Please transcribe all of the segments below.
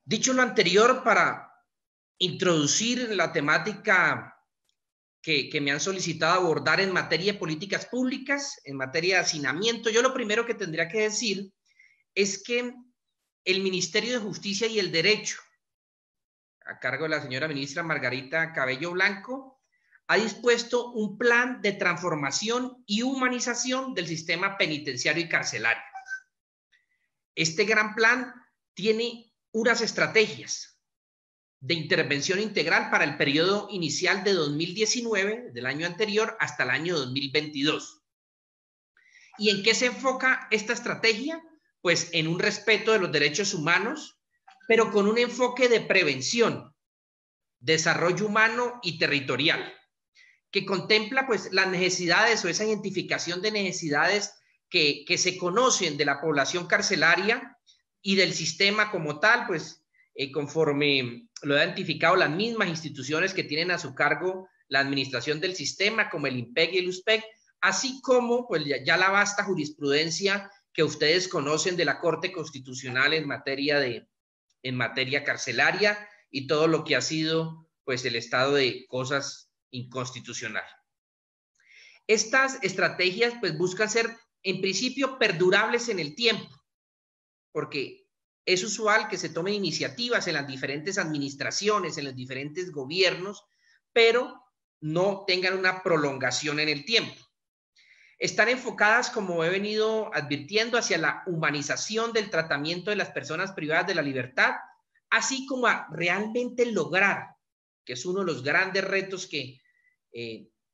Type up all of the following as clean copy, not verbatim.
Dicho lo anterior, para introducir la temática que me han solicitado abordar en materia de políticas públicas, en materia de hacinamiento, yo lo primero que tendría que decir es que el Ministerio de Justicia y el Derecho, a cargo de la señora ministra Margarita Cabello Blanco, ha dispuesto un plan de transformación y humanización del sistema penitenciario y carcelario. Este gran plan tiene unas estrategias de intervención integral para el periodo inicial de 2019, del año anterior, hasta el año 2022. ¿Y en qué se enfoca esta estrategia? Pues en un respeto de los derechos humanos, pero con un enfoque de prevención, desarrollo humano y territorial, que contempla pues las necesidades o esa identificación de necesidades que se conocen de la población carcelaria y del sistema como tal, pues conforme lo han identificado las mismas instituciones que tienen a su cargo la administración del sistema, como el IMPEC y el USPEC, así como pues ya la vasta jurisprudencia que ustedes conocen de la Corte Constitucional en materia carcelaria y todo lo que ha sido pues el estado de cosas inconstitucional. Estas estrategias pues buscan ser en principio perdurables en el tiempo, porque es usual que se tomen iniciativas en las diferentes administraciones, en los diferentes gobiernos, pero no tengan una prolongación en el tiempo. Están enfocadas, como he venido advirtiendo, hacia la humanización del tratamiento de las personas privadas de la libertad, así como a realmente lograr, que es uno de los grandes retos que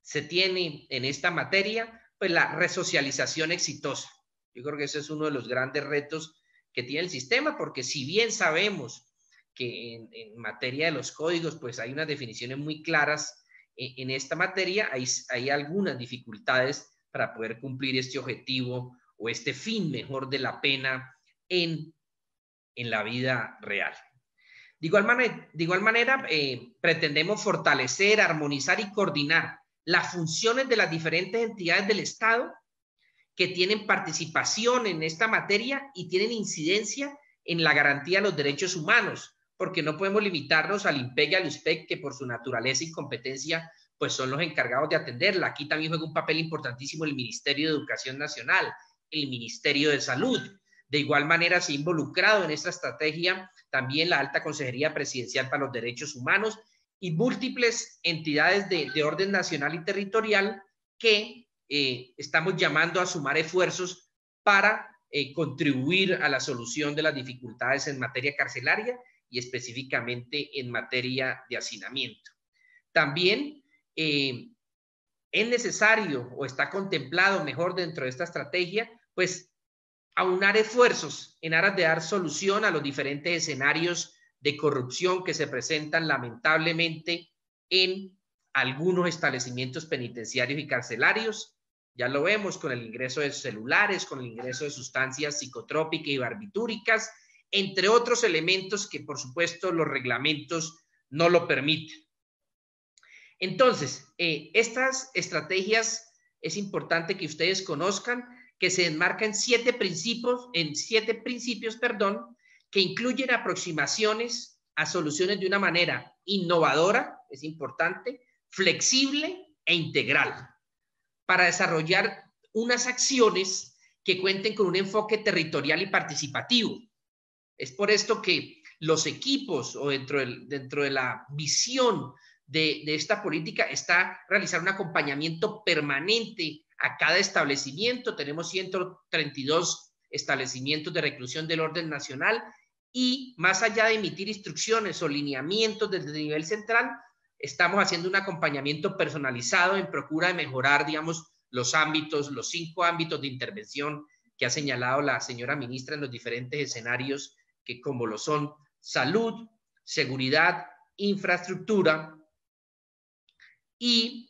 se tiene en esta materia, pues la resocialización exitosa. Yo creo que ese es uno de los grandes retos que tiene el sistema, porque si bien sabemos que en materia de los códigos, pues hay unas definiciones muy claras en esta materia, hay algunas dificultades para poder cumplir este objetivo o este fin mejor de la pena en la vida real. De igual manera pretendemos fortalecer, armonizar y coordinar las funciones de las diferentes entidades del Estado que tienen participación en esta materia y tienen incidencia en la garantía de los derechos humanos, porque no podemos limitarnos al IMPEC y al USPEC, que por su naturaleza y competencia pues son los encargados de atenderla. Aquí también juega un papel importantísimo el Ministerio de Educación Nacional, el Ministerio de Salud. De igual manera se ha involucrado en esta estrategia también la Alta Consejería Presidencial para los Derechos Humanos y múltiples entidades de orden nacional y territorial que estamos llamando a sumar esfuerzos para contribuir a la solución de las dificultades en materia carcelaria y específicamente en materia de hacinamiento. También es necesario o está contemplado mejor dentro de esta estrategia, pues aunar esfuerzos en aras de dar solución a los diferentes escenarios de corrupción que se presentan lamentablemente en algunos establecimientos penitenciarios y carcelarios. Ya lo vemos con el ingreso de celulares, con el ingreso de sustancias psicotrópicas y barbitúricas, entre otros elementos que por supuesto los reglamentos no lo permiten. Entonces, estas estrategias es importante que ustedes conozcan que se enmarcan en siete principios, que incluyen aproximaciones a soluciones de una manera innovadora, es importante, flexible e integral, para desarrollar unas acciones que cuenten con un enfoque territorial y participativo. Es por esto que los equipos o dentro de la visión de esta política está realizar un acompañamiento permanente a cada establecimiento. Tenemos 132 establecimientos de reclusión del orden nacional y más allá de emitir instrucciones o lineamientos desde el nivel central, estamos haciendo un acompañamiento personalizado en procura de mejorar, digamos, los 5 ámbitos de intervención que ha señalado la señora ministra en los diferentes escenarios, que como lo son salud, seguridad, infraestructura y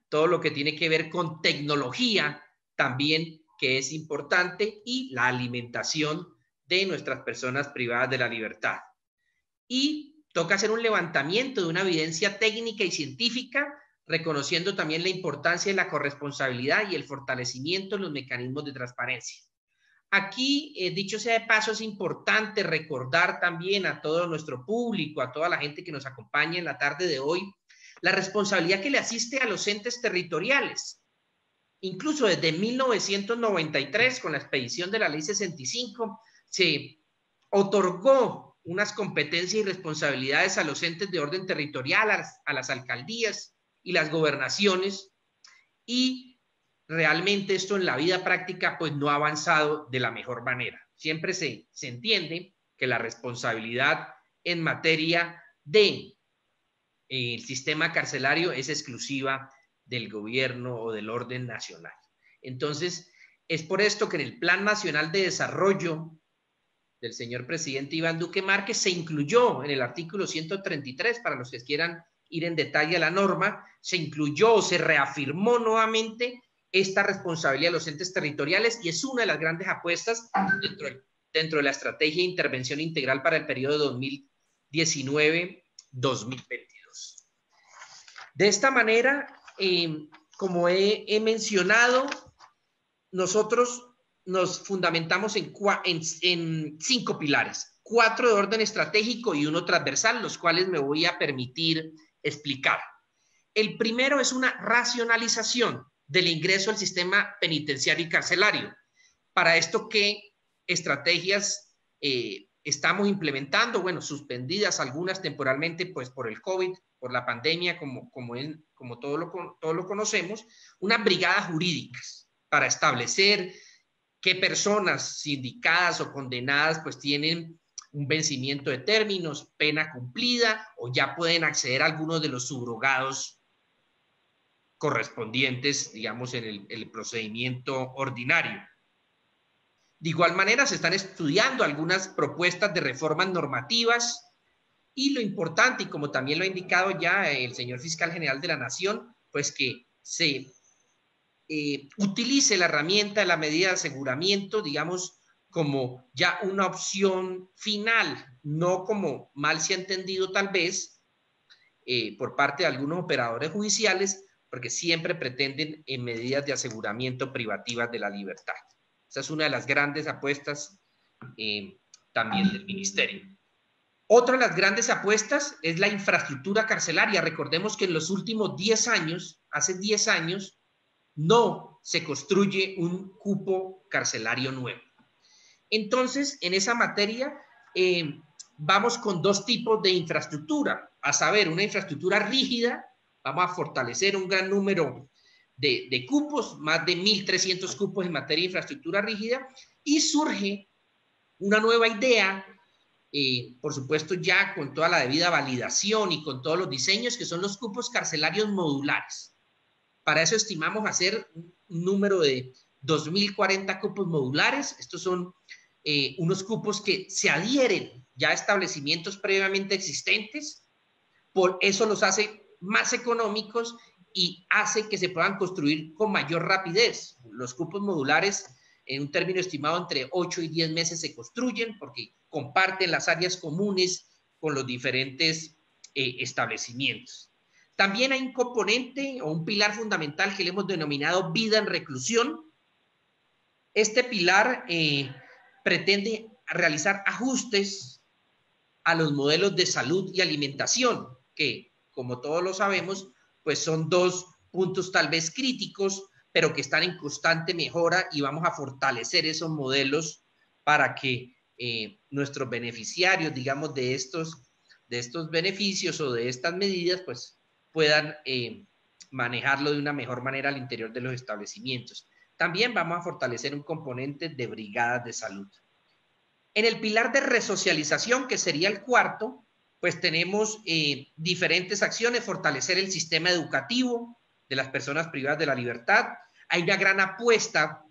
todo lo que tiene que ver con tecnología también, que es importante, y la alimentación de nuestras personas privadas de la libertad. Y toca hacer un levantamiento de una evidencia técnica y científica, reconociendo también la importancia de la corresponsabilidad y el fortalecimiento de los mecanismos de transparencia. Aquí, dicho sea de paso, es importante recordar también a todo nuestro público, a toda la gente que nos acompaña en la tarde de hoy, la responsabilidad que le asiste a los entes territoriales. Incluso desde 1993, con la expedición de la Ley 65, se otorgó unas competencias y responsabilidades a los entes de orden territorial, a las alcaldías y las gobernaciones, y realmente esto en la vida práctica pues no ha avanzado de la mejor manera. Siempre se entiende que la responsabilidad en materia de el sistema carcelario es exclusiva del gobierno o del orden nacional. Entonces, es por esto que en el Plan Nacional de Desarrollo del señor presidente Iván Duque Márquez se incluyó en el artículo 133, para los que quieran ir en detalle a la norma, se incluyó, se reafirmó nuevamente esta responsabilidad de los entes territoriales, y es una de las grandes apuestas dentro de la estrategia de intervención integral para el periodo 2019-2022. De esta manera, como he mencionado, nosotros nos fundamentamos en 5 pilares, 4 de orden estratégico y 1 transversal, los cuales me voy a permitir explicar. El primero es una racionalización del ingreso al sistema penitenciario y carcelario. Para esto, ¿qué estrategias estamos implementando? Bueno, suspendidas algunas temporalmente pues por el COVID, por la pandemia, como todo lo conocemos, unas brigadas jurídicas para establecer qué personas sindicadas o condenadas pues tienen un vencimiento de términos, pena cumplida, o ya pueden acceder a algunos de los subrogados correspondientes, digamos, en el procedimiento ordinario. De igual manera, se están estudiando algunas propuestas de reformas normativas, y lo importante, y como también lo ha indicado ya el señor fiscal general de la Nación, pues que se utilice la herramienta de la medida de aseguramiento, digamos, como ya una opción final, no como mal se ha entendido tal vez por parte de algunos operadores judiciales, porque siempre pretenden en medidas de aseguramiento privativas de la libertad. Esa es una de las grandes apuestas también del ministerio. Otra de las grandes apuestas es la infraestructura carcelaria. Recordemos que en los últimos 10 años, hace 10 años, no se construye un cupo carcelario nuevo. Entonces, en esa materia, vamos con 2 tipos de infraestructura, a saber, una infraestructura rígida. Vamos a fortalecer un gran número de cupos, más de 1.300 cupos en materia de infraestructura rígida, y surge una nueva idea, por supuesto ya con toda la debida validación y con todos los diseños, que son los cupos carcelarios modulares. Para eso estimamos hacer un número de 2.040 cupos modulares. Estos son unos cupos que se adhieren ya a establecimientos previamente existentes, por eso los hace más económicos y hace que se puedan construir con mayor rapidez. Los cupos modulares, en un término estimado entre 8 y 10 meses se construyen, porque comparten las áreas comunes con los diferentes establecimientos. También hay un componente o un pilar fundamental que le hemos denominado vida en reclusión. Este pilar pretende realizar ajustes a los modelos de salud y alimentación, que, como todos lo sabemos, pues son 2 puntos tal vez críticos, pero que están en constante mejora, y vamos a fortalecer esos modelos para que nuestros beneficiarios, digamos, de estos beneficios o de estas medidas, pues puedan manejarlo de una mejor manera al interior de los establecimientos. También vamos a fortalecer un componente de brigadas de salud. En el pilar de resocialización, que sería el cuarto, pues tenemos diferentes acciones: fortalecer el sistema educativo de las personas privadas de la libertad. Hay una gran apuesta,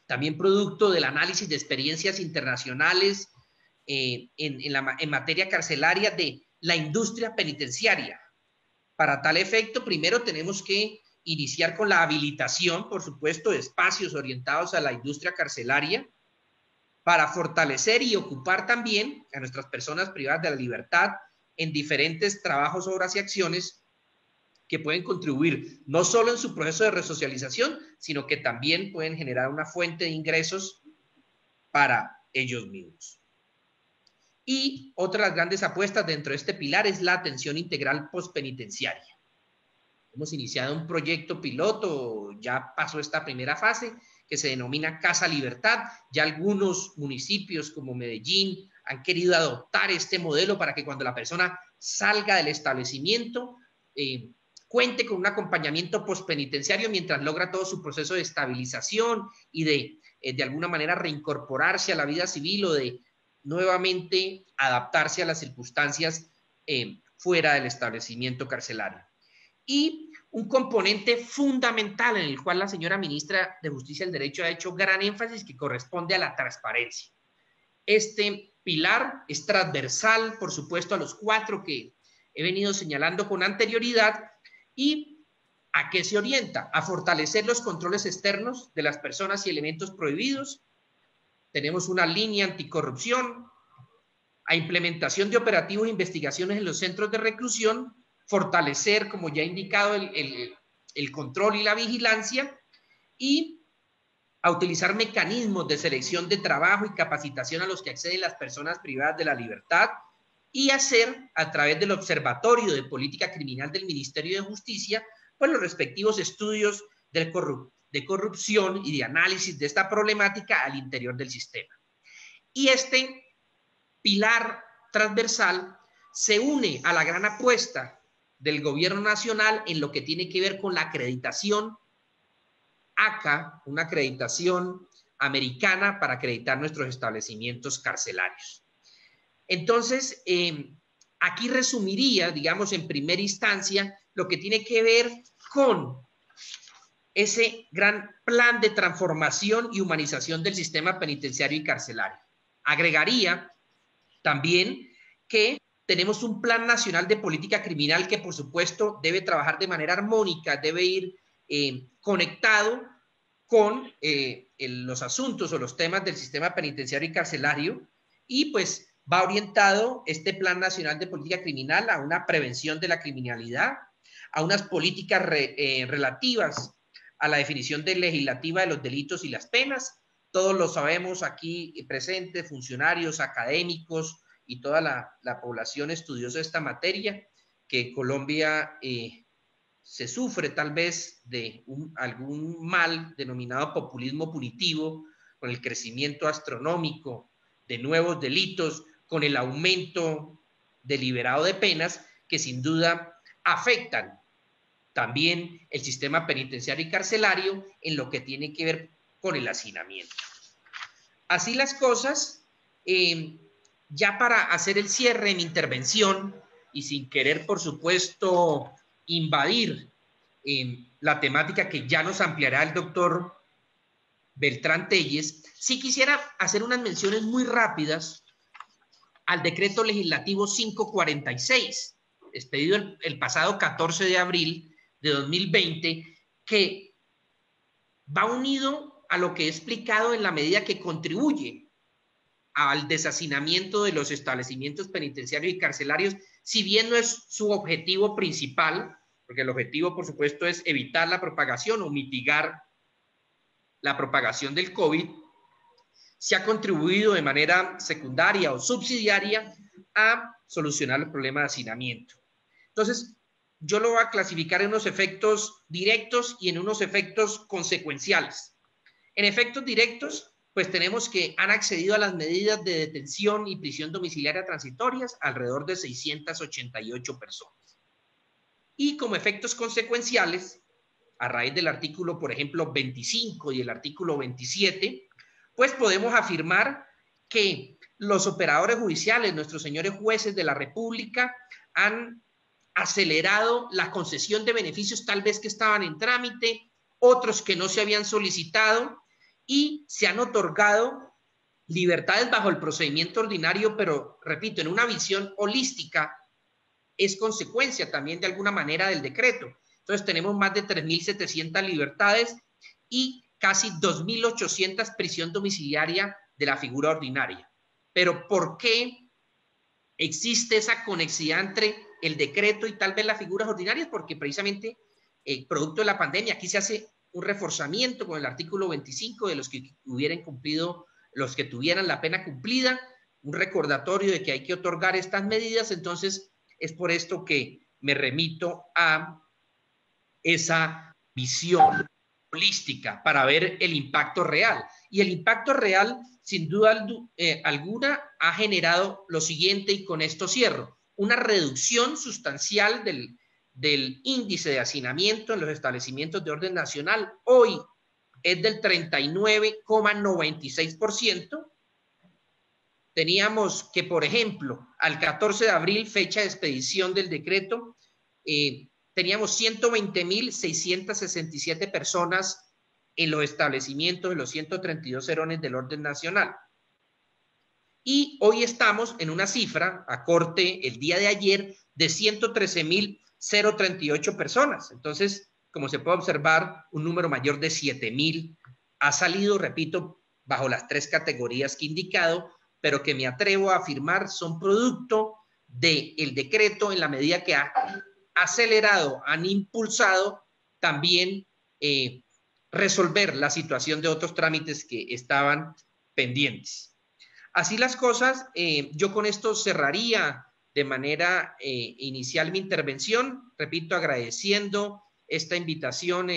también producto del análisis de experiencias internacionales en materia carcelaria, de la industria penitenciaria. Para tal efecto, primero tenemos que iniciar con la habilitación, por supuesto, de espacios orientados a la industria carcelaria, para fortalecer y ocupar también a nuestras personas privadas de la libertad en diferentes trabajos, obras y acciones que pueden contribuir no solo en su proceso de resocialización, sino que también pueden generar una fuente de ingresos para ellos mismos. Y otra de las grandes apuestas dentro de este pilar es la atención integral postpenitenciaria. Hemos iniciado un proyecto piloto, ya pasó esta primera fase, que se denomina Casa Libertad. Ya algunos municipios como Medellín han querido adoptar este modelo para que cuando la persona salga del establecimiento cuente con un acompañamiento postpenitenciario mientras logra todo su proceso de estabilización y de alguna manera reincorporarse a la vida civil o de nuevamente adaptarse a las circunstancias fuera del establecimiento carcelario. Y un componente fundamental en el cual la señora ministra de Justicia y el Derecho ha hecho gran énfasis, que corresponde a la transparencia. Este pilar es transversal, por supuesto, a los 4 que he venido señalando con anterioridad. ¿Y a qué se orienta? A fortalecer los controles externos de las personas y elementos prohibidos. Tenemos una línea anticorrupción, a implementación de operativos e investigaciones en los centros de reclusión, fortalecer, como ya he indicado, el control y la vigilancia, y a utilizar mecanismos de selección de trabajo y capacitación a los que acceden las personas privadas de la libertad, y hacer, a través del Observatorio de Política Criminal del Ministerio de Justicia, pues los respectivos estudios de corrupción y de análisis de esta problemática al interior del sistema. Y este pilar transversal se une a la gran apuesta del gobierno nacional en lo que tiene que ver con la acreditación ACA, una acreditación americana para acreditar nuestros establecimientos carcelarios. Entonces, aquí resumiría, digamos, en primera instancia, lo que tiene que ver con ese gran plan de transformación y humanización del sistema penitenciario y carcelario. Agregaría también que tenemos un plan nacional de política criminal que, por supuesto, debe trabajar de manera armónica, debe ir conectado con los asuntos o los temas del sistema penitenciario y carcelario, y pues va orientado este Plan Nacional de Política Criminal a una prevención de la criminalidad, a unas políticas relativas a la definición legislativa de los delitos y las penas. Todos lo sabemos aquí presentes, funcionarios, académicos y toda la población estudiosa de esta materia, que Colombia se sufre tal vez de algún mal denominado populismo punitivo, con el crecimiento astronómico de nuevos delitos, con el aumento deliberado de penas que sin duda afectan también el sistema penitenciario y carcelario en lo que tiene que ver con el hacinamiento. Así las cosas, ya para hacer el cierre de mi intervención y sin querer, por supuesto, invadir la temática que ya nos ampliará el doctor Beltrán Telles, sí quisiera hacer unas menciones muy rápidas al decreto legislativo 546, expedido el pasado 14 de abril de 2020, que va unido a lo que he explicado en la medida que contribuye al deshacinamiento de los establecimientos penitenciarios y carcelarios, si bien no es su objetivo principal, porque el objetivo, por supuesto, es evitar la propagación o mitigar la propagación del COVID, se ha contribuido de manera secundaria o subsidiaria a solucionar el problema de hacinamiento. Entonces, yo lo voy a clasificar en unos efectos directos y en unos efectos consecuenciales. En efectos directos, pues tenemos que han accedido a las medidas de detención y prisión domiciliaria transitorias alrededor de 688 personas. Y como efectos consecuenciales, a raíz del artículo, por ejemplo, 25 y el artículo 27, pues podemos afirmar que los operadores judiciales, nuestros señores jueces de la República, han acelerado la concesión de beneficios tal vez que estaban en trámite, otros que no se habían solicitado, y se han otorgado libertades bajo el procedimiento ordinario, pero repito, en una visión holística, es consecuencia también de alguna manera del decreto. Entonces tenemos más de 3.700 libertades y casi 2.800 prisión domiciliaria de la figura ordinaria. Pero ¿por qué existe esa conexidad entre el decreto y tal vez las figuras ordinarias? Porque precisamente producto de la pandemia aquí se hace un reforzamiento con el artículo 25 de los que hubieran cumplido los que tuvieran la pena cumplida, un recordatorio de que hay que otorgar estas medidas. Entonces, es por esto que me remito a esa visión holística para ver el impacto real. Y el impacto real, sin duda alguna, ha generado lo siguiente, y con esto cierro: una reducción sustancial del índice de hacinamiento en los establecimientos de orden nacional. Hoy es del 39,96%. Teníamos que, por ejemplo, al 14 de abril, fecha de expedición del decreto, teníamos 120.667 personas en los establecimientos de los 132 erones del orden nacional. Y hoy estamos en una cifra, a corte el día de ayer, de 113.038 personas. Entonces, como se puede observar, un número mayor de 7.000 ha salido, repito, bajo las 3 categorías que he indicado, pero que me atrevo a afirmar son producto del decreto, en la medida que ha acelerado, han impulsado también resolver la situación de otros trámites que estaban pendientes. Así las cosas, yo con esto cerraría de manera inicial mi intervención, repito, agradeciendo esta invitación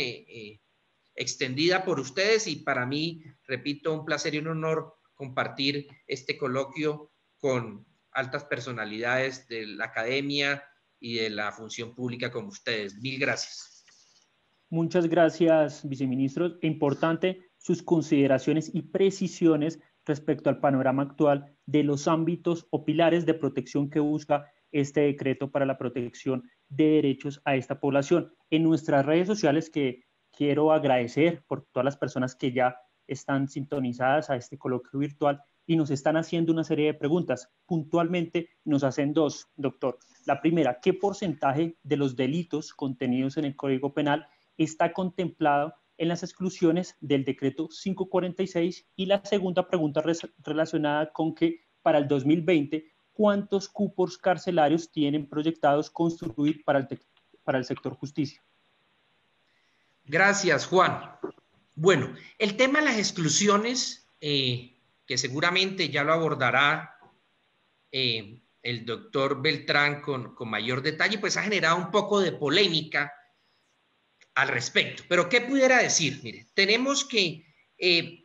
extendida por ustedes, y para mí, repito, un placer y un honor compartir este coloquio con altas personalidades de la academia y de la función pública como ustedes. Mil gracias. Muchas gracias, viceministro. Importante sus consideraciones y precisiones respecto al panorama actual de los ámbitos o pilares de protección que busca este decreto para la protección de derechos a esta población. En nuestras redes sociales, que quiero agradecer por todas las personas que ya están sintonizadas a este coloquio virtual y nos están haciendo una serie de preguntas. Puntualmente nos hacen 2, doctor. La primera: ¿qué porcentaje de los delitos contenidos en el Código Penal está contemplado en las exclusiones del decreto 546? Y la segunda pregunta relacionada con que para el 2020, ¿cuántos cupos carcelarios tienen proyectados construir para el sector justicia? Gracias, Juan. Bueno, el tema de las exclusiones, que seguramente ya lo abordará el doctor Beltrán con mayor detalle, pues ha generado un poco de polémica al respecto. Pero ¿qué pudiera decir? Mire, tenemos que en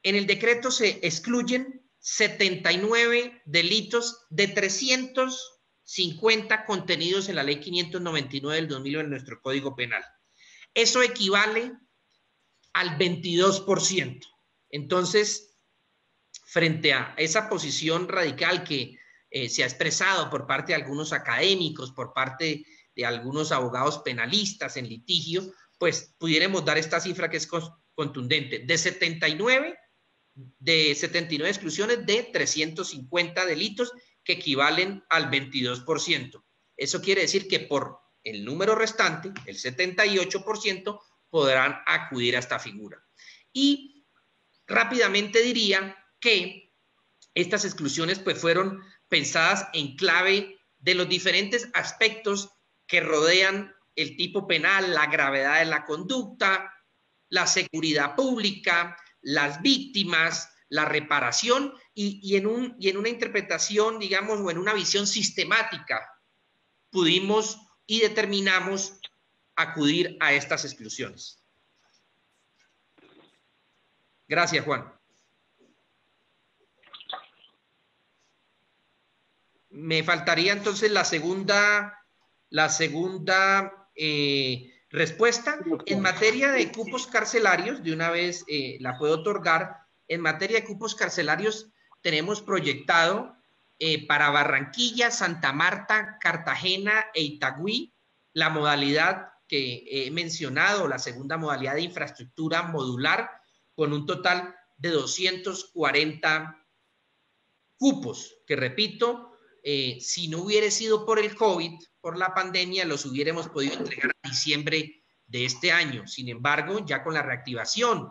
el decreto se excluyen 79 delitos de 350 contenidos en la ley 599 del 2000 en nuestro Código Penal. Eso equivale al 22%. Entonces, frente a esa posición radical que se ha expresado por parte de algunos académicos, por parte de algunos abogados penalistas en litigio, pues pudiéramos dar esta cifra que es contundente: de 79 exclusiones de 350 delitos, que equivalen al 22%. Eso quiere decir que por el número restante, el 78%, podrán acudir a esta figura. Y rápidamente diría que estas exclusiones pues fueron pensadas en clave de los diferentes aspectos que rodean el tipo penal: la gravedad de la conducta, la seguridad pública, las víctimas, la reparación, y en una interpretación, digamos, o en una visión sistemática, pudimos y determinamos acudir a estas exclusiones. Gracias, Juan. Me faltaría entonces la segunda respuesta. En materia de cupos carcelarios, de una vez la puedo otorgar. En materia de cupos carcelarios, tenemos proyectado para Barranquilla, Santa Marta, Cartagena e Itagüí la modalidad que he mencionado, la segunda modalidad de infraestructura modular, con un total de 240 cupos, que repito, si no hubiera sido por el COVID, por la pandemia, los hubiéramos podido entregar a diciembre de este año. Sin embargo, ya con la reactivación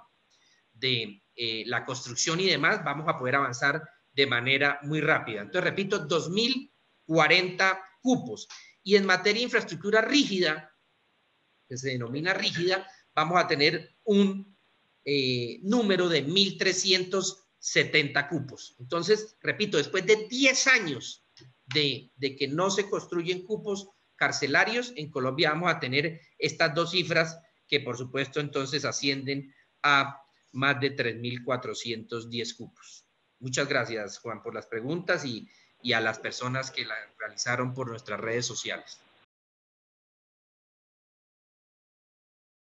de la construcción y demás, vamos a poder avanzar de manera muy rápida. Entonces, repito, 2.040 cupos. Y en materia de infraestructura rígida, que se denomina rígida, vamos a tener un número de 1.300 70 cupos. Entonces, repito, después de 10 años de que no se construyen cupos carcelarios, en Colombia vamos a tener estas dos cifras que por supuesto entonces ascienden a más de 3.410 cupos. Muchas gracias, Juan, por las preguntas y a las personas que la realizaron por nuestras redes sociales.